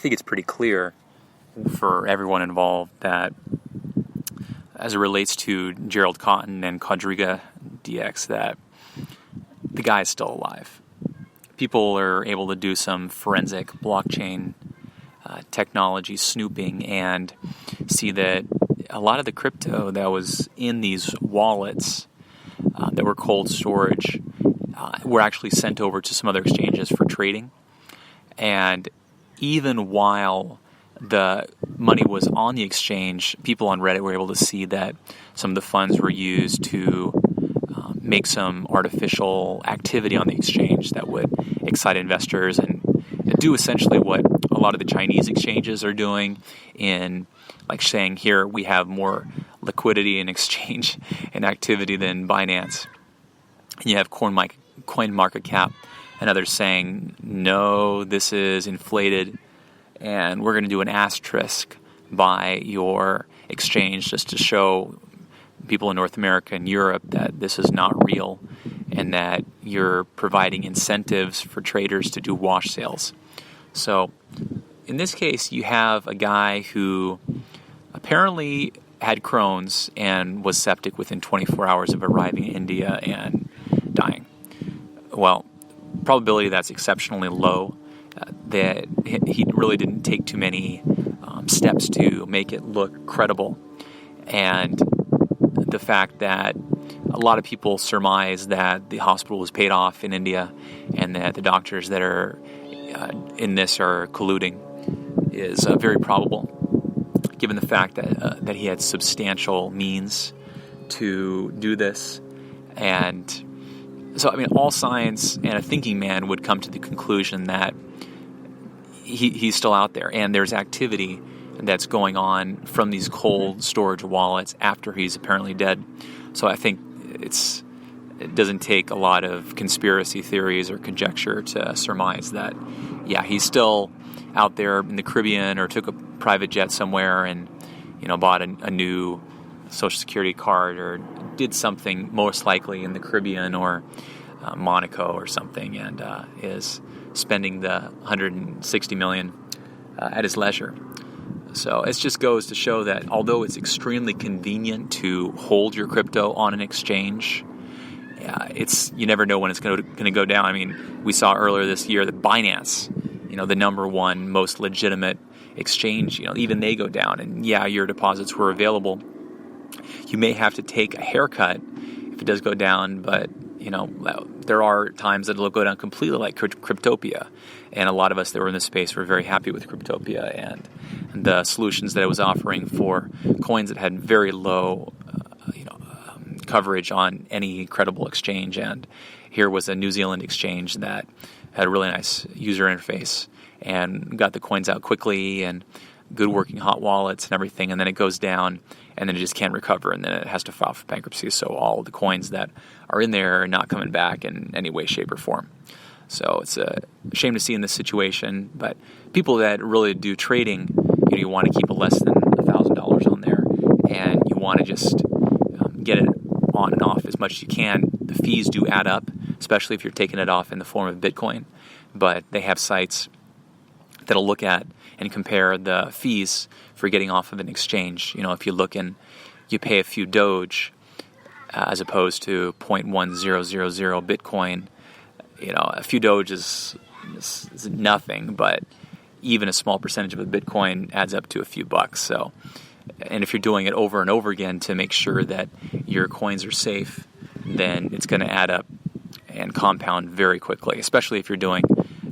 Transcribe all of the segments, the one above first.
think it's pretty clear for everyone involved that as it relates to Gerald Cotten and QuadrigaCX, that the guy is still alive. People are able to do some forensic blockchain technology snooping and see that a lot of the crypto that was in these wallets that were cold storage were actually sent over to some other exchanges for trading. And even while the money was on the exchange, people on Reddit were able to see that some of the funds were used to make some artificial activity on the exchange that would excite investors and do essentially what a lot of the Chinese exchanges are doing in like saying, here we have more liquidity in exchange and activity than Binance. And you have CoinMarketCap and others saying, no, this is inflated and we're going to do an asterisk by your exchange just to show people in North America and Europe that this is not real and that you're providing incentives for traders to do wash sales. So in this case, you have a guy who apparently had Crohn's and was septic within 24 hours of arriving in India and dying. Well, probability that's exceptionally low. That he really didn't take too many steps to make it look credible. And the fact that a lot of people surmise that the hospital was paid off in India and that the doctors that are in this are colluding is very probable, given the fact that he had substantial means to do this. And so, I mean, all science and a thinking man would come to the conclusion that he's still out there, and there's activity that's going on from these cold storage wallets after he's apparently dead. So I think it doesn't take a lot of conspiracy theories or conjecture to surmise that, yeah, he's still out there in the Caribbean or took a private jet somewhere and, bought a new Social Security card or did something most likely in the Caribbean or Monaco or something and is spending the $160 million at his leisure. So it just goes to show that although it's extremely convenient to hold your crypto on an exchange, you never know when it's going to go down. I mean, we saw earlier this year that Binance, the number one most legitimate exchange, even they go down. And yeah, your deposits were available. You may have to take a haircut if it does go down, but there are times that it'll go down completely, like Cryptopia. And a lot of us that were in this space were very happy with Cryptopia and the solutions that it was offering for coins that had very low coverage on any credible exchange. And here was a New Zealand exchange that had a really nice user interface and got the coins out quickly and good working hot wallets and everything. And then it goes down and then it just can't recover, and then it has to file for bankruptcy. So all the coins that are in there are not coming back in any way, shape, or form. So it's a shame to see in this situation. But people that really do trading, you want to keep a less than $1,000 on there, and you want to just get it on and off as much as you can. The fees do add up, especially if you're taking it off in the form of Bitcoin. But they have sites that'll look at and compare the fees for getting off of an exchange. If you look and you pay a few Doge as opposed to 0.1000 Bitcoin, a few Doge is nothing, but even a small percentage of a Bitcoin adds up to a few bucks. So, and if you're doing it over and over again to make sure that your coins are safe, then it's going to add up and compound very quickly, especially if you're doing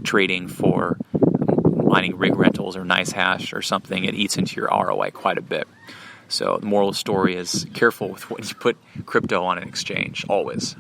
trading for mining rig rentals or nice hash or something. It eats into your ROI quite a bit. So the moral of the story is careful with when you put crypto on an exchange, always.